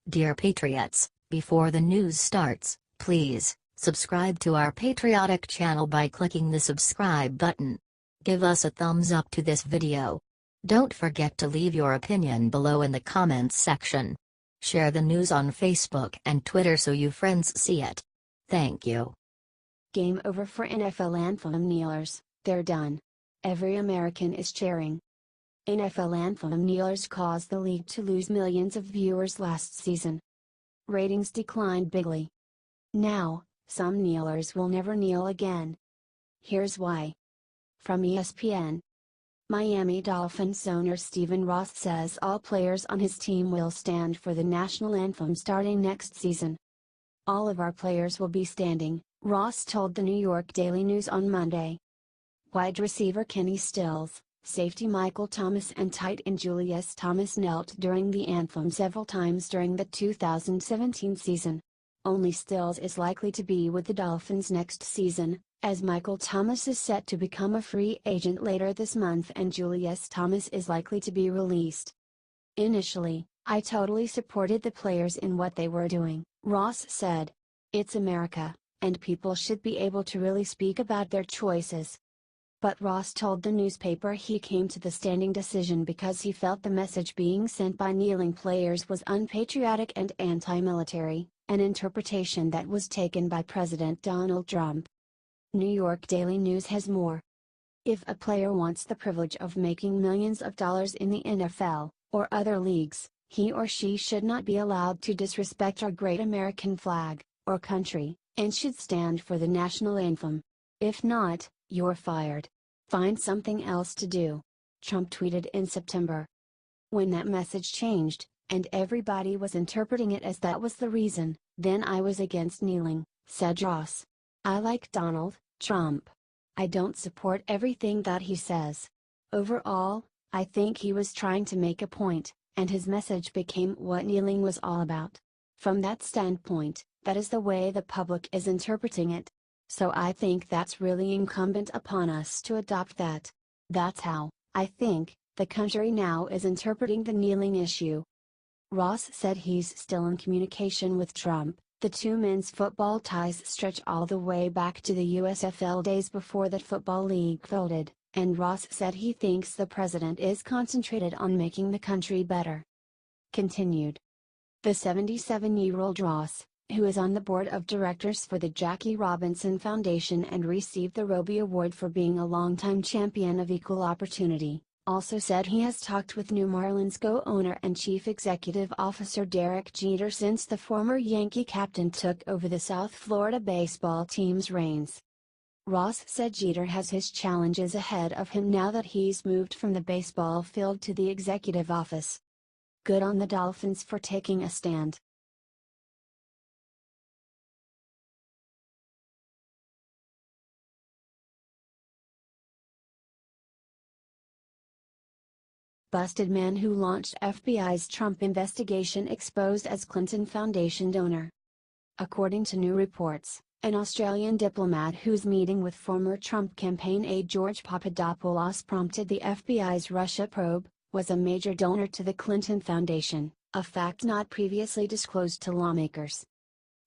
Dear Patriots, before the news starts, please subscribe to our patriotic channel by clicking the subscribe button. Give us a thumbs up to this video. Don't forget to leave your opinion below in the comments section. Share the news on Facebook and Twitter so you friends see it. Thank you. Game over for NFL Anthem Kneelers, they're done. Every American is cheering. NFL Anthem Kneelers caused the league to lose millions of viewers last season. Ratings declined bigly. Now, some kneelers will never kneel again. Here's why. From ESPN. Miami Dolphins owner Stephen Ross says all players on his team will stand for the national anthem starting next season. All of our players will be standing, Ross told the New York Daily News on Monday. Wide receiver Kenny Stills, safety Michael Thomas and tight end Julius Thomas knelt during the anthem several times during the 2017 season. Only Stills is likely to be with the Dolphins next season, as Michael Thomas is set to become a free agent later this month and Julius Thomas is likely to be released. Initially, I totally supported the players in what they were doing, Ross said. It's America, and people should be able to really speak about their choices. But Ross told the newspaper he came to the standing decision because he felt the message being sent by kneeling players was unpatriotic and anti-military, an interpretation that was taken by President Donald Trump. New York Daily News has more. If a player wants the privilege of making millions of dollars in the NFL, or other leagues, he or she should not be allowed to disrespect our great American flag, or country, and should stand for the national anthem. If not, you're fired. Find something else to do. Trump tweeted in September. When that message changed, and everybody was interpreting it as that was the reason, then I was against kneeling, said Ross. I like Donald Trump. I don't support everything that he says. Overall, I think he was trying to make a point, and his message became what kneeling was all about. From that standpoint, that is the way the public is interpreting it. So I think that's really incumbent upon us to adopt that. That's how, I think, the country now is interpreting the kneeling issue. Ross said he's still in communication with Trump. The two men's football ties stretch all the way back to the USFL days before the Football League folded, and Ross said he thinks the president is concentrated on making the country better. Continued. The 77-year-old Ross, who is on the board of directors for the Jackie Robinson Foundation and received the Roby Award for being a longtime champion of equal opportunity, also said he has talked with New Marlins co-owner and chief executive officer Derek Jeter since the former Yankee captain took over the South Florida baseball team's reins. Ross said Jeter has his challenges ahead of him now that he's moved from the baseball field to the executive office. Good on the Dolphins for taking a stand. Busted man who launched FBI's Trump investigation exposed as Clinton Foundation donor. According to new reports, an Australian diplomat whose meeting with former Trump campaign aide George Papadopoulos prompted the FBI's Russia probe, was a major donor to the Clinton Foundation, a fact not previously disclosed to lawmakers.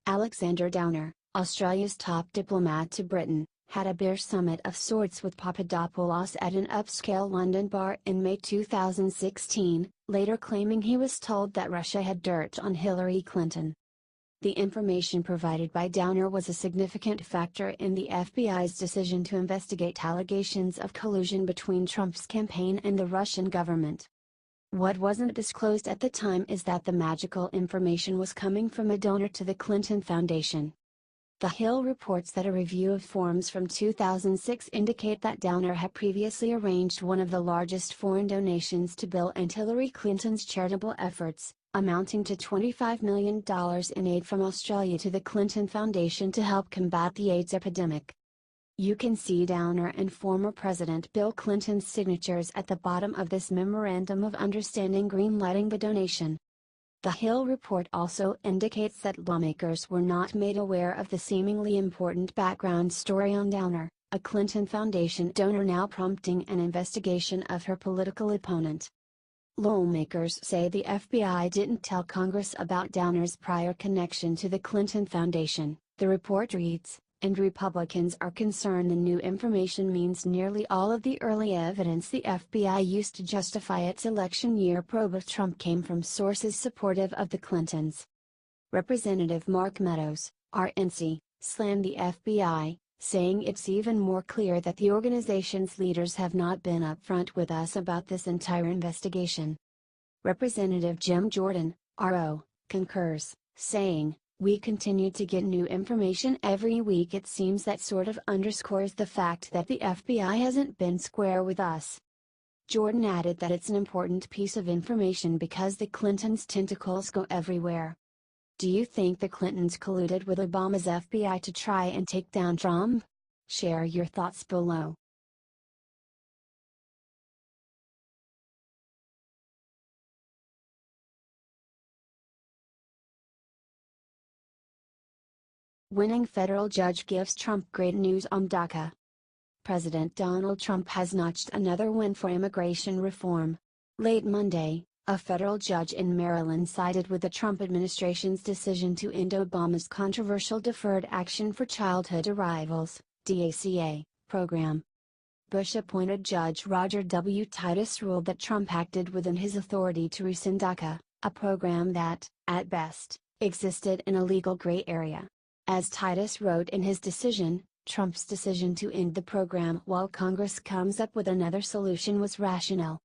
Alexander Downer, Australia's top diplomat to Britain, had a beer summit of sorts with Papadopoulos at an upscale London bar in May 2016, later claiming he was told that Russia had dirt on Hillary Clinton. The information provided by Downer was a significant factor in the FBI's decision to investigate allegations of collusion between Trump's campaign and the Russian government. What wasn't disclosed at the time is that the magical information was coming from a donor to the Clinton Foundation. The Hill reports that a review of forms from 2006 indicate that Downer had previously arranged one of the largest foreign donations to Bill and Hillary Clinton's charitable efforts, amounting to $25 million in aid from Australia to the Clinton Foundation to help combat the AIDS epidemic. You can see Downer and former President Bill Clinton's signatures at the bottom of this memorandum of understanding greenlighting the donation. The Hill report also indicates that lawmakers were not made aware of the seemingly important background story on Downer, a Clinton Foundation donor now prompting an investigation of her political opponent. Lawmakers say the FBI didn't tell Congress about Downer's prior connection to the Clinton Foundation, the report reads, and Republicans are concerned the new information means nearly all of the early evidence the FBI used to justify its election year probe of Trump came from sources supportive of the Clintons. Representative Mark Meadows, RNC, slammed the FBI, saying it's even more clear that the organization's leaders have not been upfront with us about this entire investigation. Representative Jim Jordan, RO, concurs, saying, "We continue to get new information every week. It seems that sort of underscores the fact that the FBI hasn't been square with us." Jordan added that it's an important piece of information because the Clintons' tentacles go everywhere. Do you think the Clintons colluded with Obama's FBI to try and take down Trump? Share your thoughts below. Winning federal judge gives Trump great news on DACA. President Donald Trump has notched another win for immigration reform. Late Monday, a federal judge in Maryland sided with the Trump administration's decision to end Obama's controversial Deferred Action for Childhood Arrivals (DACA) program. Bush-appointed Judge Roger W. Titus ruled that Trump acted within his authority to rescind DACA, a program that, at best, existed in a legal gray area. As Titus wrote in his decision, Trump's decision to end the program while Congress comes up with another solution was rational.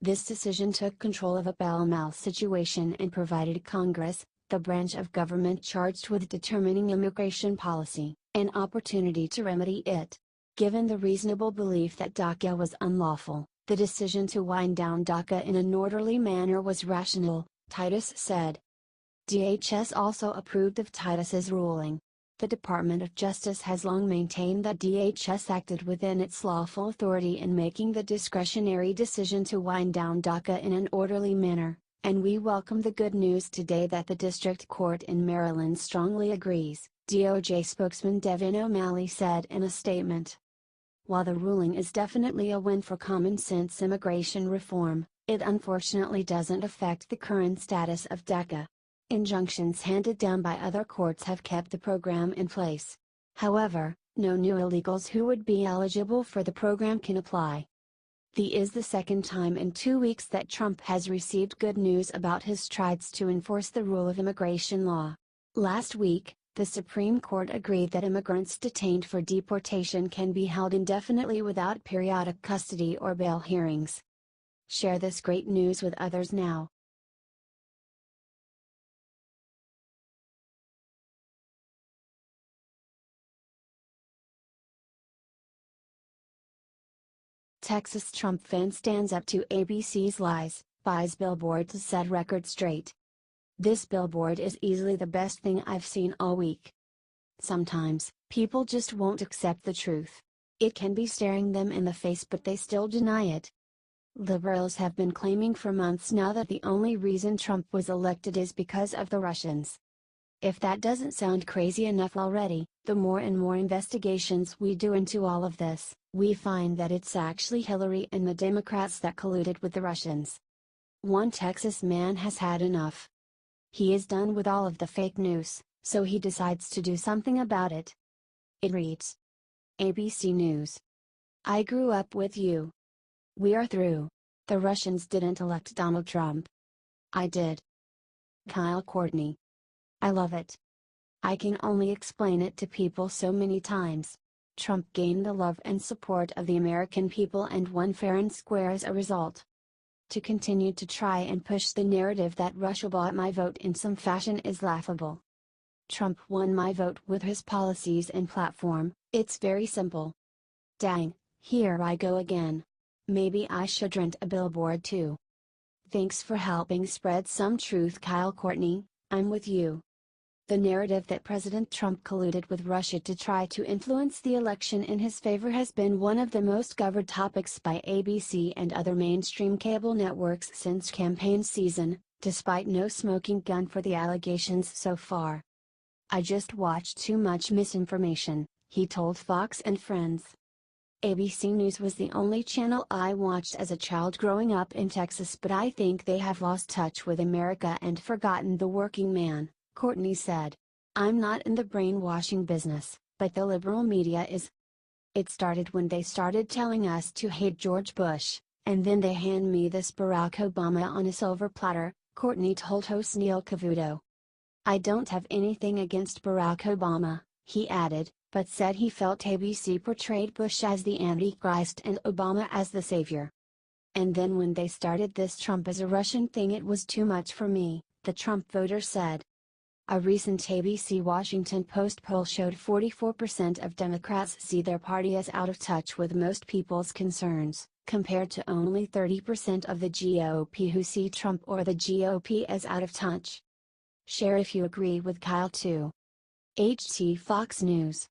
This decision took control of a pell-mell situation and provided Congress, the branch of government charged with determining immigration policy, an opportunity to remedy it. Given the reasonable belief that DACA was unlawful, the decision to wind down DACA in an orderly manner was rational, Titus said. DHS also approved of Titus's ruling. The Department of Justice has long maintained that DHS acted within its lawful authority in making the discretionary decision to wind down DACA in an orderly manner, and we welcome the good news today that the District Court in Maryland strongly agrees, DOJ spokesman Devin O'Malley said in a statement. While the ruling is definitely a win for common-sense immigration reform, it unfortunately doesn't affect the current status of DACA. Injunctions handed down by other courts have kept the program in place. However, no new illegals who would be eligible for the program can apply. This is the second time in 2 weeks that Trump has received good news about his strides to enforce the rule of immigration law. Last week, the Supreme Court agreed that immigrants detained for deportation can be held indefinitely without periodic custody or bail hearings. Share this great news with others now. Texas Trump fan stands up to ABC's lies, buys billboard to set record straight. This billboard is easily the best thing I've seen all week. Sometimes, people just won't accept the truth. It can be staring them in the face, but they still deny it. Liberals have been claiming for months now that the only reason Trump was elected is because of the Russians. If that doesn't sound crazy enough already, the more and more investigations we do into all of this, we find that it's actually Hillary and the Democrats that colluded with the Russians. One Texas man has had enough. He is done with all of the fake news, so he decides to do something about it. It reads. ABC News. I grew up with you. We are through. The Russians didn't elect Donald Trump. I did. Kyle Courtney. I love it. I can only explain it to people so many times. Trump gained the love and support of the American people and won fair and square as a result. To continue to try and push the narrative that Russia bought my vote in some fashion is laughable. Trump won my vote with his policies and platform. It's very simple. Dang, here I go again. Maybe I should rent a billboard too. Thanks for helping spread some truth, Kyle Courtney. I'm with you. The narrative that President Trump colluded with Russia to try to influence the election in his favor has been one of the most covered topics by ABC and other mainstream cable networks since campaign season, despite no smoking gun for the allegations so far. I just watched too much misinformation, he told Fox and Friends. ABC News was the only channel I watched as a child growing up in Texas, but I think they have lost touch with America and forgotten the working man, Courtney said. I'm not in the brainwashing business, but the liberal media is. It started when they started telling us to hate George Bush, and then they hand me this Barack Obama on a silver platter, Courtney told host Neil Cavuto. I don't have anything against Barack Obama, he added, but said he felt ABC portrayed Bush as the Antichrist and Obama as the savior. And then when they started this Trump is a Russian thing, it was too much for me, the Trump voter said. A recent ABC Washington Post poll showed 44% of Democrats see their party as out of touch with most people's concerns, compared to only 30% of the GOP who see Trump or the GOP as out of touch. Share if you agree with Kyle too. HT Fox News.